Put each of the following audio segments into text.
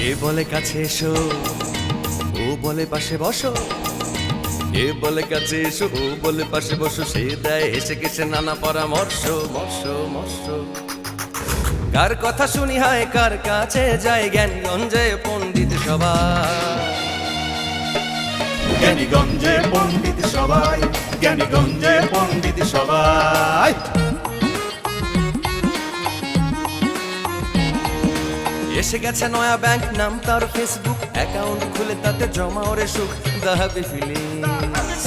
এ বলে কাছে এসো, ও বলে পাশে বসো। এ বলে কাছে এসো, ও বলে পাশে বসো। সে দেয় হেসে গেছে নানা পরামর্শ। মর্ষ মর্ষ কার কথা শুনি হয়, কার কাছে যায় জ্ঞানীগঞ্জে পণ্ডিত সবাই। জ্ঞানীগঞ্জে পণ্ডিত সবাই, জ্ঞানীগঞ্জে পণ্ডিত সবাই। এসে গেছে নয়া ব্যাংক, নাম তার ফেসবুক। অ্যাকাউন্ট খুলে তাতে জমা ওরে সুখ, দাহাবি ফিলিংস।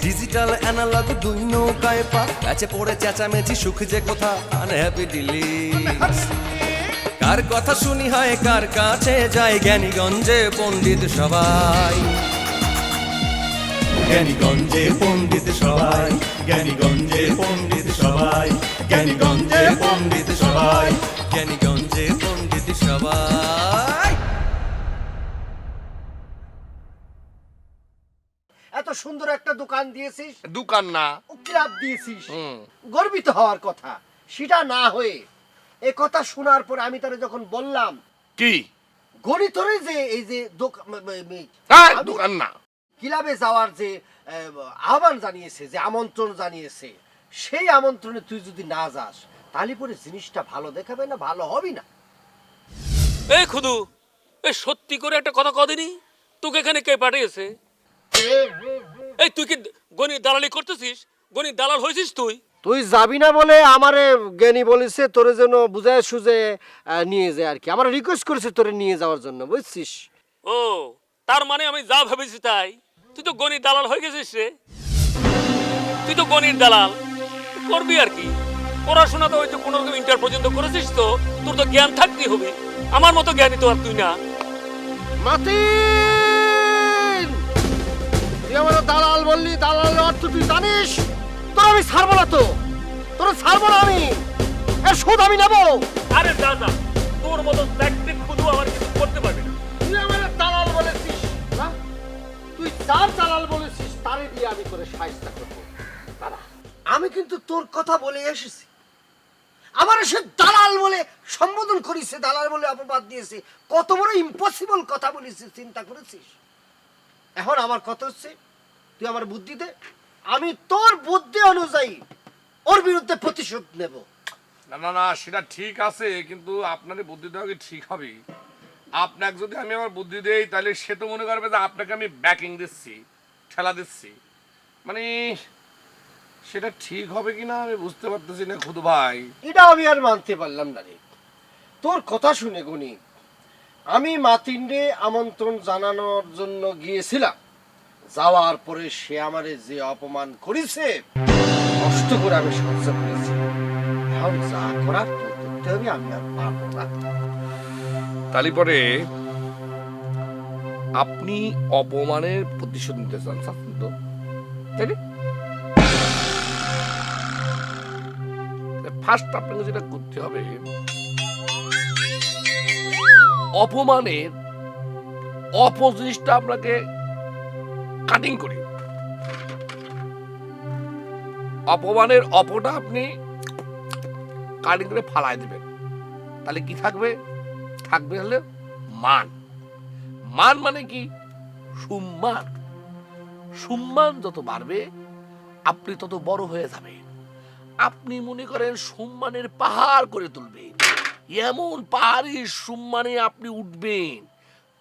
ডিজিটাল অ্যানালগ দুই নৌকায় পা, কাছে পড়ে চেঁচামেচি সুখ যে কোথা, আনহ্যাপি ডিলিংস। কার কথা শুনি হয়, কার কাছে যায় জ্ঞানীগঞ্জে পণ্ডিত সবাই। জ্ঞানীগঞ্জে পণ্ডিত সবাই, জ্ঞানীগঞ্জে পণ্ডিত সবাই, জ্ঞানীগঞ্জে পণ্ডিত সবাই, জ্ঞানীগঞ্জে পণ্ডিত সবাই। এত সুন্দর একটা দোকান দিয়েছিস, দোকান না, ক্লাব দিয়েছিস, গর্বিত হওয়ার কথা। সেটা না হয়ে এ কথা শোনার পরে আমি তারে যখন বললাম কি গণিতরে যে এই যে দোকান না, ক্লাবে যাওয়ার যে আহ্বান জানিয়েছে, যে আমন্ত্রণ জানিয়েছে, সেই আমন্ত্রণে তুই যদি না যাস তাহলে পরে জিনিসটা ভালো দেখাবে না, ভালো হবে না। এই খুদু, এই সত্যি করে একটা কথা কদিনি, তোকে এখানে কে পাঠিয়েছে? এই তুই কি গণিত দালালি করতেছিস? গণিত দালাল হয়েছিস তুই? তুই যাবি না বলে আমারে জ্ঞানী বলেছে তোরে যেন বুঝায় সুঝে নিয়ে যায় আর কি। আমার রিকোয়েস্ট করেছে তোরে নিয়ে যাওয়ার জন্য, বুঝছিস? ও, তার মানে আমি যা ভেবেছি তাই? তুই তো গণিত দালাল হয়ে গেছিস রে। তুই তো গণিত দালাল করবি আর কি। পড়াশোনা তো ওই তো কোনো রকম ইন্টার পর্যন্ত করেছিস, তো তোর তো জ্ঞান থাকতেই হবে। আমার মতো জ্ঞানী তো আর তুই না। মাতিন, তুই আমার দালাল বললি, দালালের অর্থ তুই জানিস? তোর আমি ছাড়বো না, তো তোর ছাড়বো না আমি। এর সুদ আমি নেবো। আরে দাদা, তোর মতো দেখতে খুদু আমার কিছু করতে পারবে না। তুই আমার দালাল বলেছিস না? তুই যার দালাল বলেছিস তারে দিয়ে আমি করে সাহায্য করবো। দাদা, আমি কিন্তু তোর কথা বলে এসেছি। আমার সে দালাল বলে সম্বোধন করিস, দালাল বলে অপবাদ দিয়েছে। কত বড় ইম্পসিবল কথা বলেছিস, চিন্তা করেছিস? এখন আমার কথা হচ্ছে, তুই আমার বুদ্ধি দে, আমি তোর বুদ্ধি অনুযায়ী ওর বিরুদ্ধে প্রতিশোধ নেব। না না না, সেটা ঠিক আছে, কিন্তু আপনার বুদ্ধি দেওয়া কি ঠিক হবে? আপনাকে যদি আমি আমার বুদ্ধি দেই, তাহলে সে তো মনে করবে যে আপনাকে আমি ব্যাকিং দিচ্ছি, ঠেলা দিচ্ছি। মানে সেটা ঠিক হবে কিনা আমি বুঝতে পারতেছি না খুদু ভাই। এটা আমি আর মানতে পারলাম না রে। তোর কথা শুনে গুনি আমি মাতিনরে আমন্ত্রণ জানানোর জন্য গিয়েছিলাম। যাওয়ার পরে সে আমারে যে অপমান করেছে, কষ্ট করে আমি সহ্য করেছি। এখন যা করার তোর করতে হবে, আমি আর পারবো না। তালি পরে আপনি অপমানের প্রতিশোধ নিতে চান, চাচ্ছেন তো? তাই না? ফার্স্ট আপনাকে যেটা করতে হবে, অপমানের অপোজিটটা আপনাকে কাটিং করে, অপমানের অপটা আপনি কাটিং করে ফালাই দিবেন। তাহলে কি থাকবে? থাকবে হলে মান। মান মানে কি? সম্মান। সম্মান যত বাড়বে আপনি তত বড় হয়ে যাবেন। আপনি মনে করেন সম্মানের পাহাড় করে তুলবেন, এমন পাহাড়ি সম্মানে আপনি উঠবেন,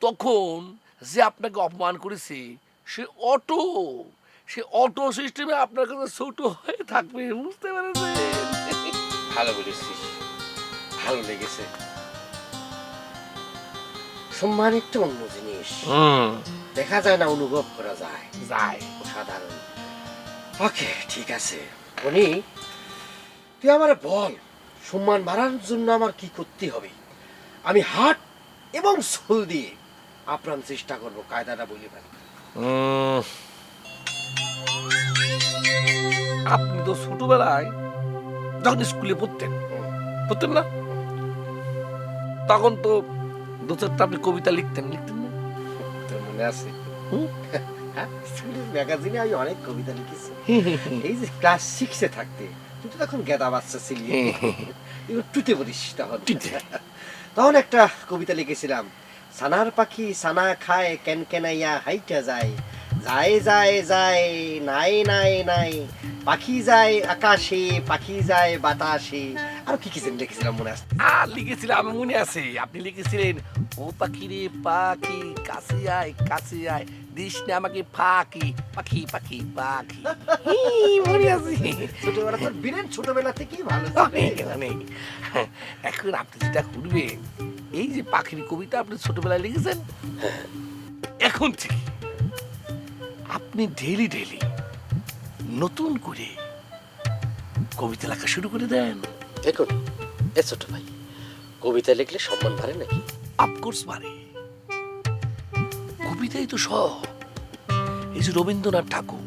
তখন যে আপনাকে অপমান করেছে সে অটো সিস্টেমে আপনার কাছে ছোট হয়ে থাকবে। বুঝতে পেরেছেন? ভালো বলেছিস, ভালো লেগেছে। সম্মান একটা অন্য জিনিস, দেখা যায় না, অনুভব করা যায়। সাধারণ। ওকে, ঠিক আছে। উনি, তুই আমারে বল, সম্মান বাড়ানোর জন্য আমার কি করতে হবে? আমি হাট এবং সোল দিয়ে আপ্রাণ চেষ্টা করবো, কায়দাটা বলি ভাই। আপনি তো ছোটবেলায় যখন স্কুলে পড়তেন না, তখন তো দু চারটা আপনি কবিতা লিখতেন না? তোর মনে আছে? ম্যাগাজিনে আমি অনেক কবিতা লিখেছি। এই যে ক্লাস 6-এ থাকতে, তুই তো তখন গেদা বাচ্চা ছিলি, টুটে বলিস তখন। তখন একটা কবিতা লিখেছিলাম, সানার পাখি সানা খায় কেন কেনাইয়া হাইটা যায়, যায় যায় যায় নাই নাই নাই, পাখি যায় আকাশে পাখি যায় বাতাসে। আর কি কি যেন লিখেছিলাম মনে আছে। আর লিখেছিলাম আমি মনে আছে, আপনি লিখেছিলেন ও পাখি রে পাখি কাছে আয় দিস না আমাকে ফাঁকি, পাখি পাখি পাখি। মনে আছে। ছোটবেলা তোর বীরেন ছোটবেলা থেকেই ভালো অনেক অনেক। এখন আপনি যেটা করবেন, এই যে পাখির কবিতা আপনি ছোটবেলায় লিখেছেন, এখন থেকে আপনি ডেইলি ডেইলি নতুন করে কবিতা লেখা শুরু করে দেন। দেখুন এ ছোট ভাই, কবিতা লিখলে সম্মান বাড়ে নাকি? অফকোর্স মানে কবিতাই তো সব। এই যে রবীন্দ্রনাথ ঠাকুর,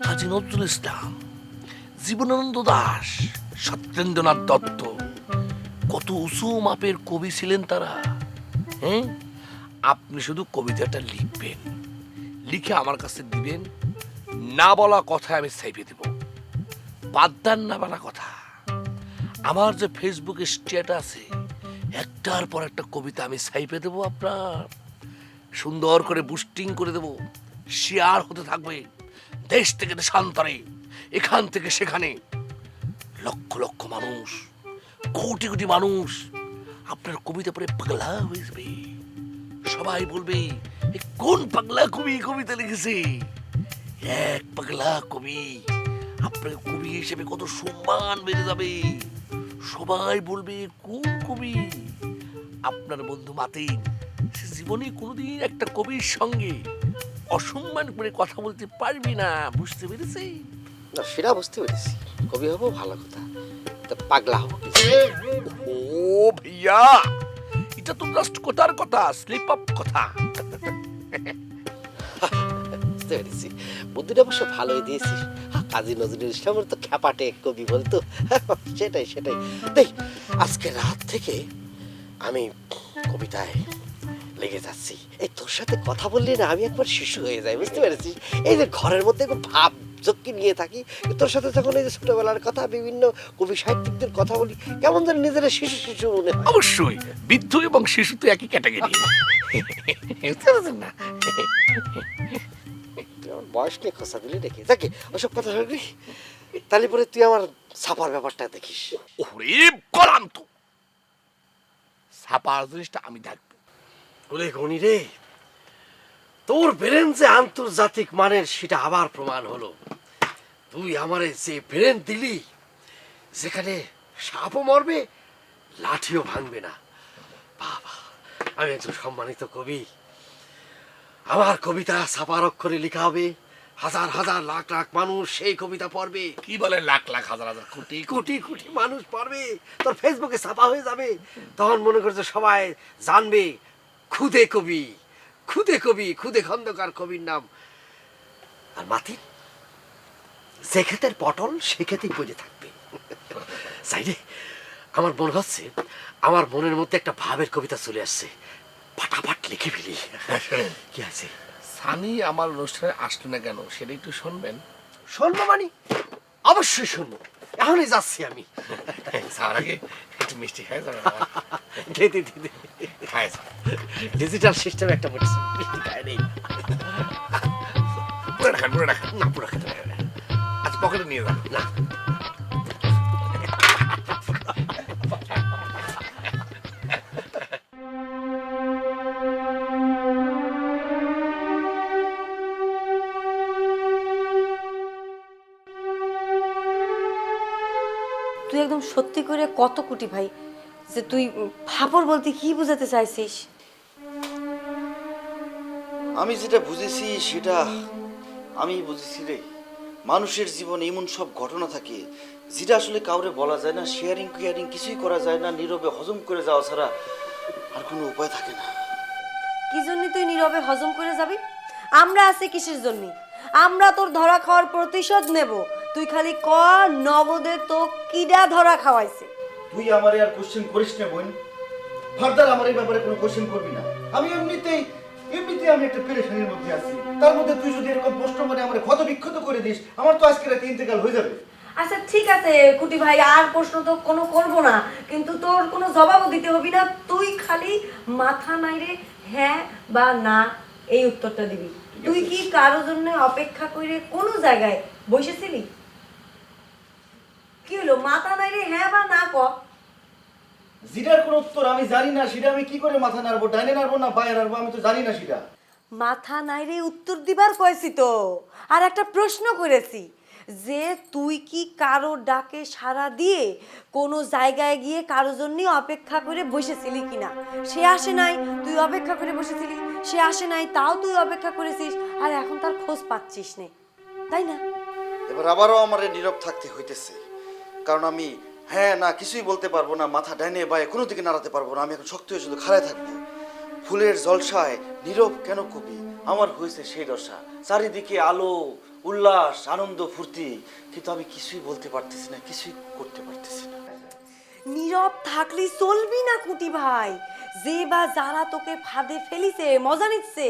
কাজী নজরুল ইসলাম, জীবনানন্দ দাশ, সত্যেন্দ্রনাথ দত্ত, কত উঁচু মাপের কবি ছিলেন তারা। হ্যাঁ, আপনি শুধু কবিতাটা লিখবেন, লিখে আমার কাছে দিবেন, না বলা কথা আমি সাইপে দেব, বাদদান না বলা কথা। আমার যে ফেসবুকে স্ট্যাটাস আছে, একটার পর একটা কবিতা আমি সাইপে দেবো, আপনার সুন্দর করে বুস্টিং করে দেব, শেয়ার হতে থাকবে দেশ থেকে দেশান্তরে, এখান থেকে সেখানে। লক্ষ লক্ষ মানুষ, কোটি কোটি মানুষ আপনার কবিতা পড়ে পাগলা হয়ে যাবে। সবাই বলবে এ কোন পাগলা কবি কবিতা লিখেছে। এক পাগলা কবি আপনার কবি হিসেবে কত সম্মান বেড়ে যাবে। সবাই বলবে কোন কবি। আপনার বন্ধু মাতিন, সে জীবনে কোনোদিন একটা কবির সঙ্গে অসম্মান করে কথা বলতে পারবি না, বুঝতে পেরেছি? না সেটা বুঝতে পেরেছি, কবি হবো ভালো কথা, তা পাগলা হবো কি? ও ভাইয়া, এটা তো জাস্ট কথার কথা, স্লিপ আপ কথা। বুঝতে পেরেছি, বুদ্ধিটা অবশ্য ভালোই দিয়েছিস। কাজী নজরুল ইসলামের তো খ্যাপাটে কবি বলতো। সেটাই সেটাই। দেখ আজকে রাত থেকে আমি কবিতায় লেগে যাচ্ছি। এই তোর সাথে কথা বললি না আমি একবার শিশু হয়ে যাই, বুঝতে পেরেছিস? এই যে ঘরের মধ্যে একটু ভাব যকি নিয়ে থাকি, তোর সাথে যখন এই যে ছোটবেলার কথা, বিভিন্ন কবি সাহিত্যিকদের কথা বলি, কেমন যেন নিজেরা শিশু শিশু মনে হয়। অবশ্যই বৃদ্ধ এবং শিশু তো একই ক্যাটাগরি, বুঝতে পারছেন না? তুই আমার বয়স নিয়ে খোঁচা দিলি দেখি, যাকে ওসব কথা হলি, তাহলে পরে তুই আমার ছাপার ব্যাপারটা দেখিস। ওরে কলাম তো, ছাপার জিনিসটা আমি দেখবো। বলে গনি রে, তোর ব্রেন যে আন্তর্জাতিক মানের সেটা আবার প্রমাণ হলো। তুই আমারে যে ব্রেন দিলি, যেখানে সাপও মরবে লাঠিও ভাঙবে না। বাবা, আমি একজন সম্মানিত কবি। আমার কবিতা ছাপার অক্ষরে লেখা হবে, হাজার হাজার লাখ লাখ মানুষ সেই কবিতা পড়বে। কি বলে লাখ লাখ হাজার হাজার কোটি কোটি কোটি মানুষ পড়বে, তোর ফেসবুকে ছাপা হয়ে যাবে। তখন মনে করছে সবাই জানবে খুদে কবি, খুদে কবি, খুদে খন্দকার কবির নাম। আর মাতি যে ক্ষেতের পটল সে ক্ষেতেই পড়ে থাকবে। সাইডে আমার মনে হচ্ছে, আমার মনের মধ্যে একটা ভাবের কবিতা চলে আসছে, ফাটাফাট লিখে ফেলি। কি আছে? সানি আমার অনুষ্ঠানে আসলো না কেন সেটা একটু শুনবেন। শুনবো মানে অবশ্যই শুনবো, এখনই যাচ্ছি আমি। তার আগে একটু মিষ্টি খাই যাবে। খাই ডিজিটাল সিস্টেম একটা মিষ্টি খায় নেই। পুরো রাখান, পুরো রাখান। না পুরো খেতে পারবে না। আজ পকেটে নিয়ে যান। না তুই একদম সত্যি করে কত কোটি ভাই, যে তুই ফাপড় বলতে কি বোঝাতে চাইছিস? আমি যেটা বুঝেছি সেটা আমি বুঝেছি রে। মানুষের জীবনে এমন সব ঘটনা থাকে যেটা আসলে কাউরে বলা যায় না, শেয়ারিং কেয়ারিং কিছুই করা যায় না, নীরবে হজম করে যাওয়া ছাড়া আর কোনো উপায় থাকে না। কি জন্য তুই নীরবে হজম করে যাবি? আমরা আছি কিসের জন্য? আমরা তোর ধরা খাওয়ার প্রতিশোধ নেব। তুই খালি ক নগদে তো কিডা ধরা খাওয়াইছে। তুই আমারে আর কোশ্চেন করিস না বোন, ফার্দার আমার এই ব্যাপারে কোনো কোশ্চেন করবি না। আমি এমনিতেই আমি একটা পেরেশানির মধ্যে আছি, তার মধ্যে তুই যদি এরকম প্রশ্ন মানে আমার ক্ষত বিক্ষত করে দিস, আমার তো আজকে রাতে ইন্তেকাল হয়ে যাবে। আচ্ছা ঠিক আছে কুটি ভাই, আর প্রশ্ন তো কোনো করব না, কিন্তু তোর কোনো জবাবও দিতে হবে না, তুই খালি মাথা নাইরে হ্যাঁ বা না এই উত্তরটা দিবি। তুই কি কারোর জন্য অপেক্ষা করে কোনো জায়গায় বসেছিলি? কি হলো, মাথা নাইরে হ্যাঁ বা না ক। যেটার কোনো উত্তর আমি জানি না, সেটা আমি কি করে মাথা নাড়বো? ডাইনে নাড়বো না বায়ে নাড়বো, আমি তো জানি না সেটা। মাথা নাইরে উত্তর দিবার কয়েছি তো, আর একটা প্রশ্ন করেছি যে তুই কি কারো ডাকে সাড়া দিয়ে কোনো জায়গায় গিয়ে কারোর জন্য অপেক্ষা করে বসেছিলি কিনা? সে আসে নাই, তুই অপেক্ষা করে বসেছিলি, সে আসে নাই, তাও তুই অপেক্ষা করেছিস, আর এখন তার খোঁজ পাচ্ছিস নে, তাই না? এবার আবারও আমার নীরব থাকতে হইতেছে, কারণ আমি হ্যাঁ না কিছুই বলতে পারবো না, মাথা ডাইনে বায়ে কোনো দিকে নাড়াতে পারবো না, আমি এখন শক্ত হয়ে শুধু খাড়ায় থাকবো। ফুলের জলসায় নীরব কেন কবি, আমার হয়েছে সেই দশা, চারিদিকে আলো উল্লাস আনন্দ ফুর্তি, কিন্তু আমি কিছুই বলতে পারতেছি না, কিছুই করতে পারতেছি না। নীরব থাকলে চলবি না কুটি ভাই, যে বা যারা তোকে ফাঁদে ফেলিছে মজা নিচ্ছে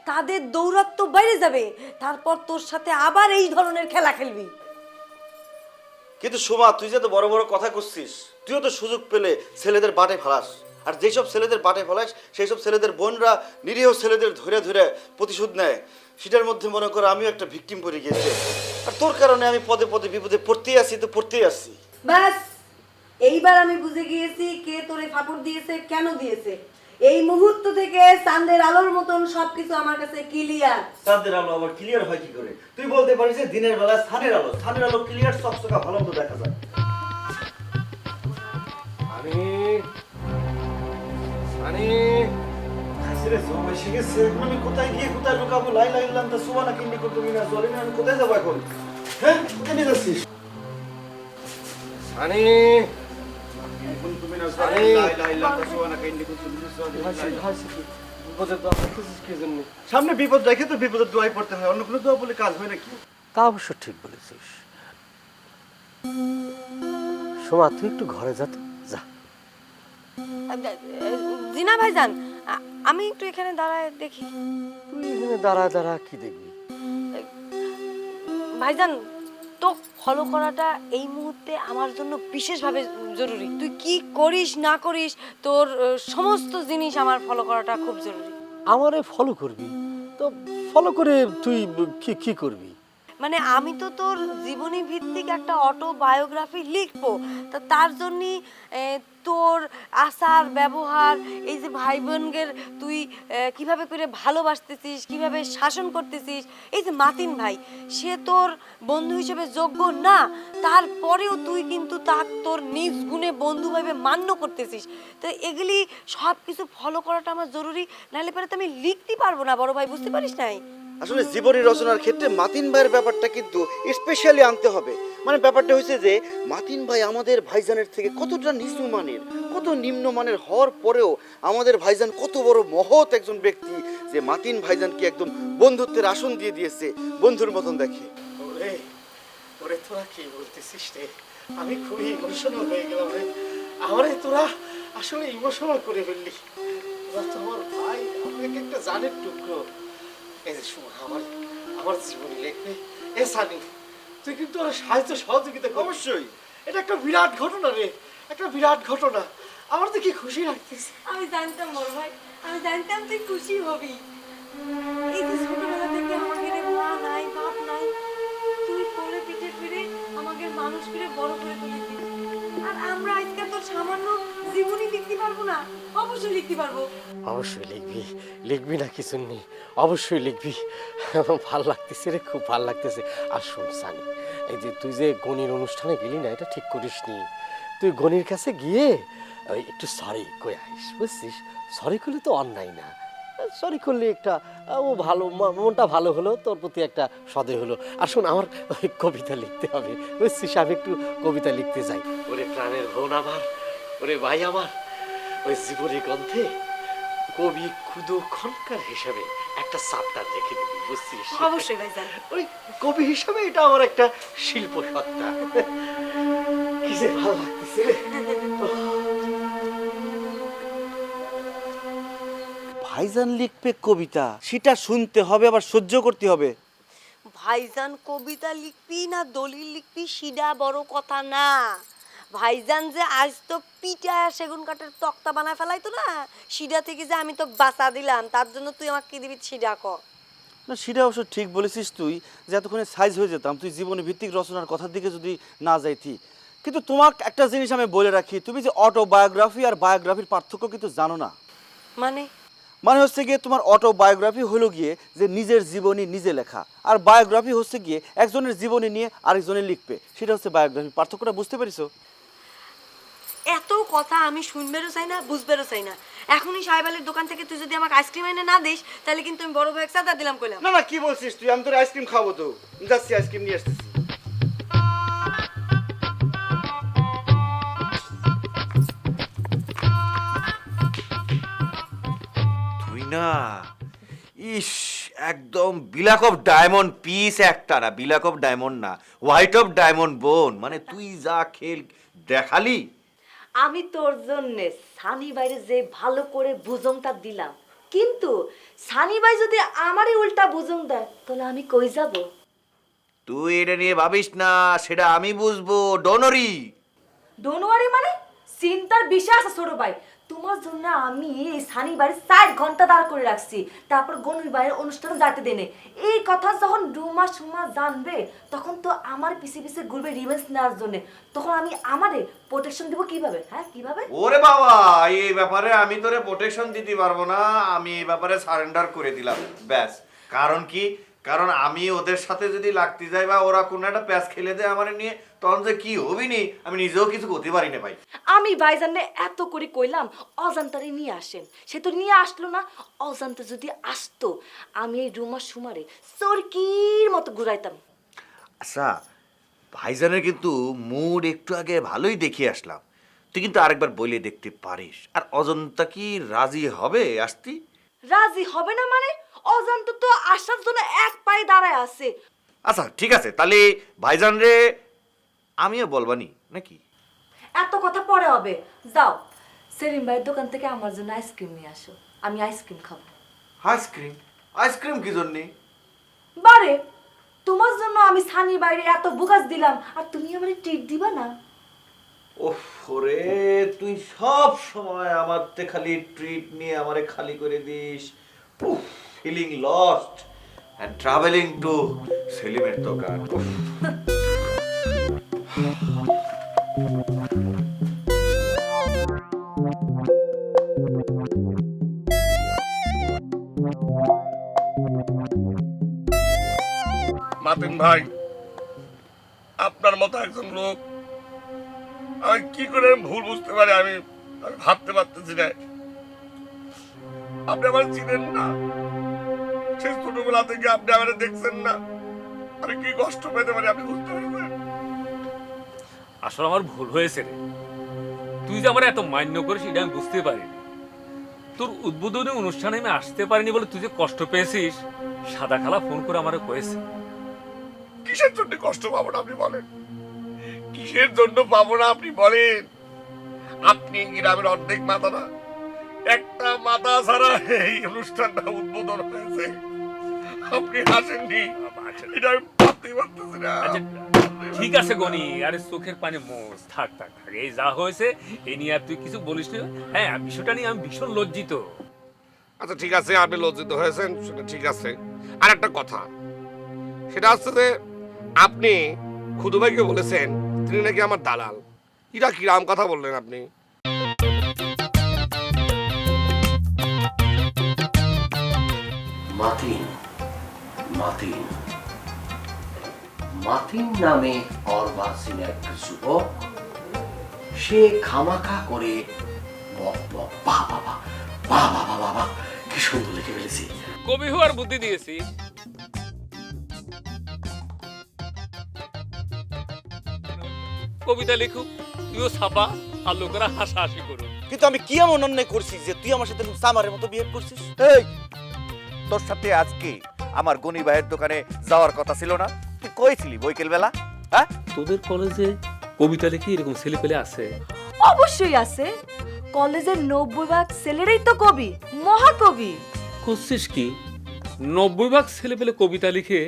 তাদের দৌরাত্ম বাইরে যাবে, তারপর তোর সাথে আবার এই ধরনের খেলা খেলবি। কিন্তু সোমা, তুই যে তো বড় বড় কথা করছিস, তুইও তো সুযোগ পেলে ছেলেদের বাটে ফেলাস, আর যেসব ছেলেদের বাটে ফেলাস সেই সব ছেলেদের বোনরা নিরীহ ছেলেদের ধরে ধরে প্রতিশোধ নেয়, সেটার মধ্যে মনে করো আমিও একটা ভিকটিম পড়ে গিয়েছি, আর তোর কারণে আমি পদে পদে বিপদে পড়তেই আছি, তো পড়তেই আছি। ব্যাস, এইবার আমি বুঝে গিয়েছি কে তোরে ফাপড় দিয়েছে, কেন দিয়েছে। এই মুহূর্ত থেকে চাঁদের আলোর মতন সবকিছু আমার কাছে ক্লিয়ার। চাঁদের আলো আবার ক্লিয়ার হয় কি করে? তুই বলতে পারিস যে দিনের বেলা ছানের আলো ক্লিয়ার চকচকা ভালো মতো দেখা যায়। আমি কোথায় গিয়ে কোথায় লুকাবো? লাই লাইলাম তো সুবানা কিন্নি করতে না জলে, আমি কোথায় যাবো এখন? হ্যাঁ, কোথায় নিয়ে যাচ্ছিস? সামনে বিপদ রেখে তো বিপদের দোয়াই পড়তে হয়, অন্য কোনো দোয়া বলে কাজ হয় নাকি? তা অবশ্য ঠিক বলেছিস। সোমা, তুই একটু ঘরে যা তো, যা। জিনা ভাইজান, আমি একটু এখানে দাঁড়ায় দেখি। তুই এখানে দাঁড়া দাঁড়া কি দেখবি? ভাইজান, তো ফলো করাটা এই মুহূর্তে আমার জন্য বিশেষভাবে জরুরি। তুই কি করিস না করিস, তোর সমস্ত জিনিস আমার ফলো করাটা খুব জরুরি। আমারে ফলো করবি তো ফলো করে তুই কি কি করবি? মানে আমি তো তোর জীবনী ভিত্তিক একটা অটোবায়োগ্রাফি লিখবো, তা তার জন্য তোর আচার ব্যবহার, এই যে ভাই বোনদের তুই কিভাবে করে ভালোবাসতেছিস, কিভাবে শাসন করতেছিস, এই যে মাতিন ভাই সে তোর বন্ধু হিসেবে যোগ্য না, তারপরেও তুই কিন্তু তার তোর নিজ গুণে বন্ধু ভাবে মান্য করতেছিস, তো এগুলি সব কিছু ফলো করাটা আমার জরুরি, নাহলে পরে তো আমি লিখতে পারবো না বড় ভাই, বুঝতে পারিস নাই? আসলে জীবনী রচনার ক্ষেত্রে মাতিন ভাইয়ের ব্যাপারটা কিন্তু স্পেশালি আনতে হবে। মানে ব্যাপারটা হয়েছে যে মাতিন ভাই আমাদের ভাইজানের থেকে কতটা নিচু মানের, কত নিম্নমানের হওয়ার পরেও আমাদের ভাইজান কত বড় মহৎ একজন ব্যক্তি, যে মাতিন ভাইজানকে একদম বন্ধুত্বের আসন দিয়ে দিয়েছে, বন্ধুর মতন দেখে। ওরে ওরে, তোরা কি বলতেছিস রে? আমি খুবই ইমোশনাল হয়ে গেলাম রে। আমারে তোরা আসলে ইমোশনাল করে ফেললি। তোরা তো আমার ভাই, আমার একটা জানের টুকরো। এই যে শোনো, আমার আমার জীবনী লিখবে এ সানি, তুই কিন্তু ওরা সাহায্য সহযোগিতা করবি। অবশ্যই এটা একটা বিরাট ঘটনা রে, একটা বিরাট ঘটনা। আমার তো কি খুশি লাগতেছে। আমি জানতাম বড় ভাই, আমি জানতাম তুই খুশি হবি। এই যে ছোটবেলা থেকে আমাদের মা নাই বাপ নাই, তুই কোলে পিঠে ফিরে আমাকে মানুষ করে বড় করে তুলেছিস, আর আমরা আজকে তোর সামান্য জীবনী লিখতে পারবো না? অবশ্যই লিখতে পারবো। অবশ্যই লিখবি, লিখবি না কিছু নেই, অবশ্যই লিখবি। ভাল লাগতেছে রে, খুব ভাল লাগতেছে। আর শোন সানি, এই যে তুই যে গণির অনুষ্ঠানে গেলি না, এটা ঠিক করিসনি। তুই গণির কাছে গিয়ে ওই একটু সরি কই আইস, বুঝছিস? সরি করলে তো অন্যায় না, সরি করলে একটা ও ভালো, মনটা ভালো হলো, তোর প্রতি একটা সদয় হলো। আর শোন, আমার ওই কবিতা লিখতে হবে, বুঝছিস? আমি একটু কবিতা লিখতে যাই। ওরে প্রাণের বোন আমার, ওরে ভাই আমার, ওই জীবনী গ্রন্থে কবি ক্ষুদো খনকার হিসাবে একটা চাপ্টার রেখে দিবি, বুঝছিস? অবশ্যই ভাইজান। ওই কবি হিসাবে এটা আমার একটা শিল্প সত্তা। কি যে ভালো লাগতেছে রে। ভাইজান লিখবে কবিতা, সেটা শুনতে হবে আবার সহ্য করতে হবে। ভাইজান কবিতা লিখবি না দলিল লিখবি সেটা বড় কথা না। ভাইজান যে আজ তো পিটায়া সেগুন কাঠের তক্তা বানায় ফেলাইতো না, সেটা থেকে যে আমি তো বাঁচা দিলাম, তার জন্য তুই আমাকে কি দিবি সেটা ক। না সেটা অবশ্য ঠিক বলেছিস তুই, যে এতক্ষণে সাইজ হয়ে যেতাম তুই জীবনী ভিত্তিক রচনার কথার দিকে যদি না যাইতি। কিন্তু তোমাকে একটা জিনিস আমি বলে রাখি, তুমি যে অটোবায়োগ্রাফি আর বায়োগ্রাফির পার্থক্য কিন্তু জানো না। মানে হচ্ছে গিয়ে তোমার অটোবায়োগ্রাফি হলো গিয়ে যে নিজের জীবনী নিজে লেখা, আর বায়োগ্রাফি হচ্ছে গিয়ে একজনের জীবনী নিয়ে আরেকজনের লিখবে, সেটা হচ্ছে বায়োগ্রাফি। পার্থক্যটা বুঝতে পেরেছো? এত কথা আমি শুনবেরও চাই না, বুঝবেরও চাই না। এখনই সাহেব আলীর দোকান থেকে তুই যদি আমাকে আইসক্রিম এনে না দিস, তাহলে কিন্তু আমি বড় ভাই একসাথে দিলাম কইলাম। না না, কি বলছিস তুই? আমি তোর আইসক্রিম খাবো তো, যাচ্ছি আইসক্রিম নিয়ে আসতেছি। তুই না, ইস, একদম বিলাক অফ ডায়মন্ড পিস একটা, না বিলাক অফ ডায়মন্ড না, হোয়াইট অফ ডায়মন্ড বোন। মানে তুই যা খেল দেখালি। আমি তোর জন্যে সানি বাইরে যে ভালো করে বুজংটা দিলাম, কিন্তু সানি ভাই যদি আমারই উল্টা বুজং দেয় তাহলে আমি কই যাব? তুই এটা নিয়ে ভাবিস না, সেটা আমি বুঝবো। ডোনরি ডোনওয়ারি মানে চিন্তার বিষয় আছে ছোট ভাই। তোমার জন্য আমি এই সানি বাড়ি 4 ঘন্টা দাঁড় করে রাখছি, তারপর গনুর বাইরের অনুষ্ঠানে যাইতে দেনে। এই কথা যখন ডুমা সুমা জানবে তখন তো আমার পিছে পিছে ঘুরবে রিভেন্স নেওয়ার জন্য। তখন আমি আমারে প্রোটেকশন দিব কিভাবে? হ্যাঁ কিভাবে? ওরে বাবা, এই ব্যাপারে আমি তোরে প্রোটেকশন দিতে পারবো না, আমি এই ব্যাপারে সারেন্ডার করে দিলাম ব্যাস। কারণ কি? কারণ আমি ওদের সাথে যদি লাগতে যাই বা ওরা কোনো একটা প্যাচ খেলে দেয় আমার নিয়ে, তখন যে কি হবি নি আমি নিজেও কিছু করতে পারি না ভাই। আমি ভাইজানে এত করে কইলাম অজান্তারে নিয়ে আসেন, সে তো নিয়ে আসলো না। অজান্তা যদি আসতো আমি এই রুমা সুমারে চরকির মতো ঘুরাইতাম। আচ্ছা, ভাইজানের কিন্তু মুড একটু আগে ভালোই দেখিয়ে আসলাম, তুই কিন্তু আরেকবার বলে দেখতে পারিস। আর অজন্তা কি রাজি হবে আসতি? রাজি হবে না মানে? অজান্ত তো আসার জন্য এক পায়ে দাঁড়ায় আছে। আচ্ছা ঠিক আছে, তাহলে ভাইজান রে আমিও বলবানি নাকি? এত কথা পরে হবে। যাও সেলিম ভাইয়ের দোকান থেকে আমার জন্য আইসক্রিম নিয়ে আসো, আমি আইসক্রিম খাবো। আইসক্রিম? আইসক্রিম কি জন্যে? বারে তোমার জন্য আমি সানি বাইরে এত বুকাস দিলাম, আর তুমি আমারে ট্রিট দিবা না? ওফ রে, তুই সব সময় আমার তে খালি ট্রিট নিয়ে আমারে খালি করে দিস। Feeling lost and travelling to সেলিমের দোকান। মাতিন ভাই, আপনার মতো একজন লোক আমি কি করে ভুল বুঝতে পারি? আমি ভাবতে পারতেছি না। আপনি আমার চিনেন না, সেই ছোটবেলা থেকে আপনি আমার দেখছেন না, আমি কি কষ্ট পেতে পারি আপনি বুঝতে পারবেন? আসলে আমার ভুল হয়েছে রে, তুই যে আমার এত মান্য করিস এটা আমি বুঝতে পারিনি। তোর উদ্বোধনী অনুষ্ঠানে আমি আসতে পারিনি বলে তুই যে কষ্ট পেয়েছিস, সাদা খালা ফোন করে আমারে কয়েছে। কিসের জন্য কষ্ট পাবো না আপনি বলেন? কিসের জন্য পাবো না আপনি বলেন? আপনি গ্রামের অর্ধেক মাথা না, একটা মাথা ছাড়া এই অনুষ্ঠানটা উদ্বোধন হয়েছে, আপনি হাসেননি, এটা আমি ভাবতেই পারতেছি না। আচ্ছা ঠিক আছে গনি, আরে চোখের পানি মোজ, থাক থাক থাক, এই যা হয়েছে এই নিয়ে আর তুই কিছু বলিস না। হ্যাঁ বিষয়টা নিয়ে আমি ভীষণ লজ্জিত। আচ্ছা ঠিক আছে, আপনি লজ্জিত হয়েছেন সেটা ঠিক আছে। আর একটা কথা, সেটা হচ্ছে যে আপনি খুদু ভাইকে বলেছেন তিনি নাকি আমার দালাল। এটা কিরাম কথা বললেন আপনি? মাতিন মাতিন মাতিন নামে অর্বাচীন এক যুবক, সে খামাখা করে বাবা কি সুন্দর লিখে ফেলেছি। কবি হওয়ার বুদ্ধি দিয়েছি। কবিতা লিখুক, তুইও ছাপা, আর লোকেরা হাসাহাসি করুক। কিন্তু আমি কি এমন অন্যায় করছি যে তুই আমার সাথে সামারের মতো বিহেভ করছিস? এই, তোর সাথে আজকে আমার গনি ভাইয়ের দোকানে যাওয়ার কথা ছিল না? তুই কইছিলি বৈকেল বেলা? হ্যাঁ, তোদের কলেজে কবিতা লিখি এরকম ছেলে পেলে আছে? অবশ্যই আছে। কলেজের 90% ছেলেরাই তো কবি, মহাকবি। করছিস কি? 90% ছেলে পেলে কবিতা লিখে